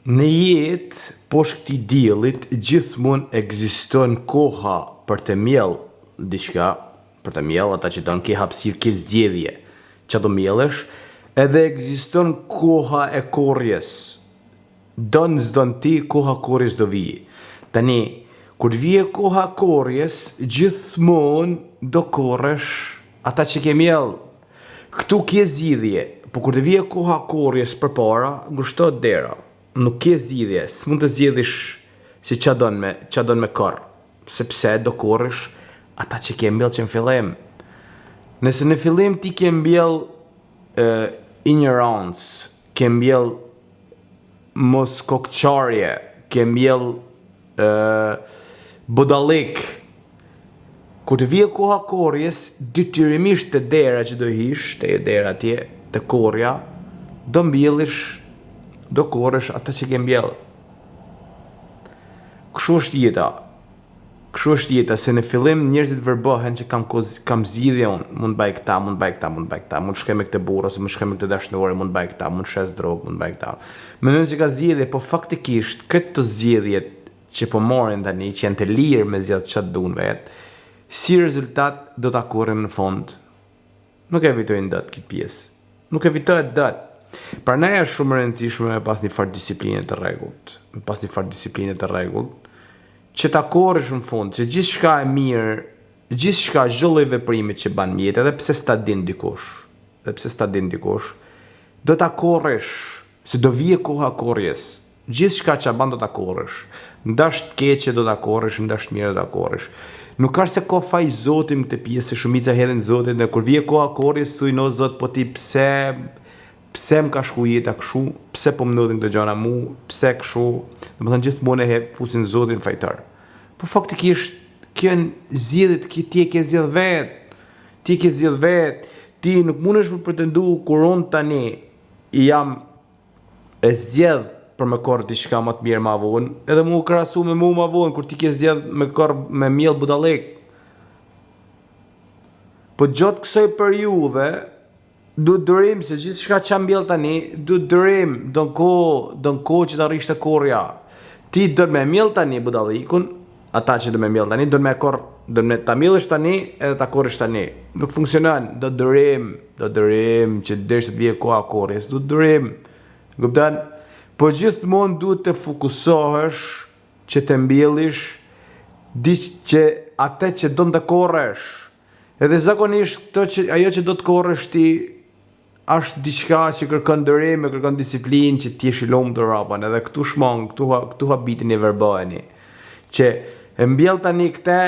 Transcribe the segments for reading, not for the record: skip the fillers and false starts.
Në jetë, poshtë këtij diellit, gjithmonë ekziston koha për të mjell diçka, për të mjell ata që don ke hapësirë, ke zgjedhje, që do mjellësh, edhe ekziston koha e korrjes. Don s'don ti, koha korrjes do vijë. Tani, kur vije koha korrjes, gjithmonë do korresh ata që ke mjell. Këtu ke zgjidhje, po kur të vije koha korrjes përpara, ngushtohet dera. Nuk ke zgjidhje, s'mund të zgjedhish si ç'a don me korr, sepse do korrësh ata që ke mbjell që në fillim. Nëse në fillim ti ke mbjell ignorance, ke mbjell mos kokçarje, ke mbjell budallik, kur të vije koha korrjes, detyrimisht të dera që do hish, te dera atje, te korrja, do mbjellish, do korrësh ata që ke mbjell. Kështu është jeta. Kështu është jeta, se në fillim njerëzit verbohen që kam zgjidhje unë, mund bëj këta, mund shkoj me këtë burrë, ose mund shkoj me këtë dashnore, mund bëj këta, mund shes drogë, mund bëj këta. Mendon që ka zgjidhje, po faktikisht këto zgjedhjet që po morin tani, që janë të lirë me zgjedh çfarë duan vetë, si rezultat do ta korrim në fund. Nuk evitojnë dot këtë pjesë. Nuk evitohet dot. Prandaj është shumë e rëndësishme me pas një farë disipline të rregullt. Me pas një farë disipline të rregullt, që ta korrësh në fund, që gjithçka e mirë, gjithçka çdo lloj veprimi që ban në jetë, edhe pse s'ta din dikush, do ta korrësh, se do vije koha korrjes. Gjithçka që ban do ta korrësh. Ndash të keqe do ta korrësh, ndash të mirë do ta korrësh. Nuk ka se ka faj Zotin të pjesë, shumica hedhin Zotin, dhe kur vije koha korrjes thuj no Zot, po ti pse më ka shku jeta kështu, pse po më ndodhin këto gjëra mu, pse kështu, domethënë gjithmonë e fusin Zotin fajtar. Po faktikisht kjo zgjedhjet ti e ke zgjedh vet. Ti nuk mundesh të pretendu kur unë tani jam e zgjedh për me korr diçka më të mirë më vonë, edhe mu krahasu me mua më vonë kur ti ke zgjedh me korr me mjell budallek. Po gjatë kësaj periudhe duhet durim, se gjithçka që mbjell tani duhet durim, don kohë që të arrish te korrja. Ti do me mjell tani budallikun, ata që do me mjell tani, do me ta mjellësh tani edhe ta korrësh tani. Nuk funksionon, do durim që derisa të vijë koha korrjes, do durim. Kupton? Po gjithmonë duhet të fokusohesh që të mbjellish që atë që do të korrësh. Edhe zakonisht ajo që do të korrësh ti është diçka që kërkon durim, kërkon disiplinë, që ti je i lumtur rapën, edhe këtu shmang, këtu habitin e verbojeni. Që e mbjell tani këtë,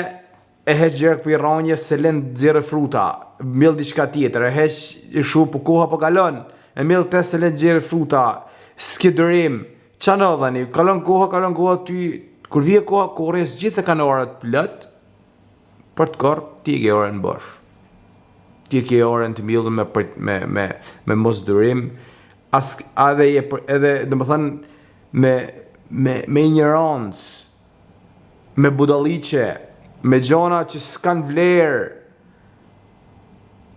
e heq gjërë për i rronje, se lën zjerë fruta, mbjell diçka tjetër, e heq shu po koha po kalon, e mbjell këtë se lën zjerë fruta, s'ke durim. Qa në dhani, kalon koha ty, kur vije koha korrjes, gjithë kanë orët plot, për të korë, ti ke orën bosh. Ti ke orën të mbjellur me mos durim, edhe domethënë me ignorancë, me budalliqe, me gjona që s'kan vlerë,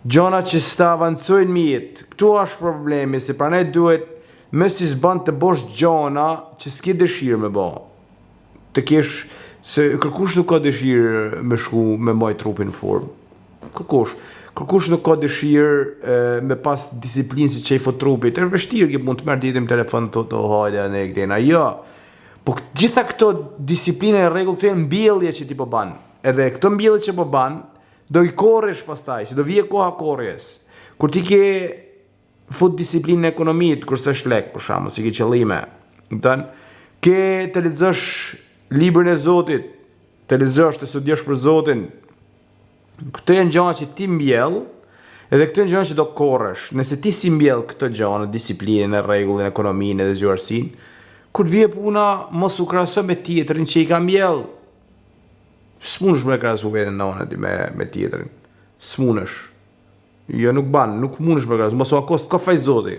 gjona që s'ta avancojnë mirë. Këtu është problemi, se pranaj duhet mos i s'ban të bosh gjona që s'ke dëshirë me bë. Të kesh, se kërkush nuk ka dëshirë me shku me maj trupin në formë. Kërkush nuk ka dëshirë me pas disiplinë si qejfo trupit. E vështirë që mund të merr ditën telefon të hajde në këtena. Jo. Po gjitha këto disiplinë e rregull, këto janë mbjellje që ti po ban. Edhe këto mbjellje që po ban, do i korresh pastaj, se do vije koha korrjes. Kur ti ke fut disiplinën e ekonomisë, kur s'është lek për shembull, si ke qëllime. Kupton? Ke të lexosh librin e Zotit, të lexosh, të studiosh për Zotin. Këto janë gjëra që ti mbjell, edhe këto janë gjëra që do korresh. Nëse ti si mbjell këto gjëra, disiplinën, rregullin, ekonominë dhe zgjuarsinë, kur të vije puna, mos u krahaso me tjetrin që i ka mbjell. S'munësh me krahasu veten tonë me tjetrin. S'munësh. Jo, nuk mundesh me krahasu, mos u akost ka faj Zoti.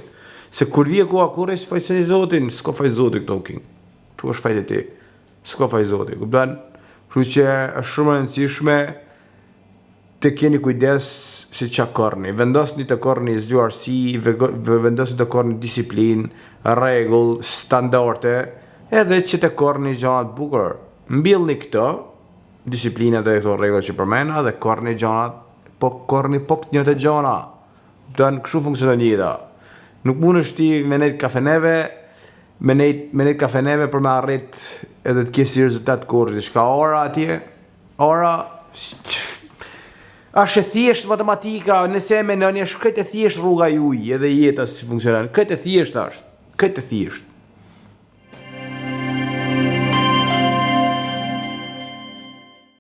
Se kur vije koha korrjes, faj Zotin, s'ka faj Zoti këto king. Tu është fajt e ti. S'ka faj Zoti, kupton? Kështu që është shumë e rëndësishme të keni kujdes si që korni, vendosni të korni zgjuarsi, vendosni të korni disiplin, regull, standarde, edhe që të korni gjanat bukur. Mbillni këto, disiplinat e këto regull që përmena, dhe korni gjanat, po korni po këtë një të gjana. Dënë kështu funksionon jeta. Nuk mund është ti me nejtë kafeneve, me nejtë kafeneve për me arrit edhe të kjesi rezultat kurrë. Shka ora atje, ora, është e thjesht matematika, nëse e menoni është këtë e thjesht rruga juaj edhe jeta si funksionon. Këtë e thjesht është, këtë e thjesht.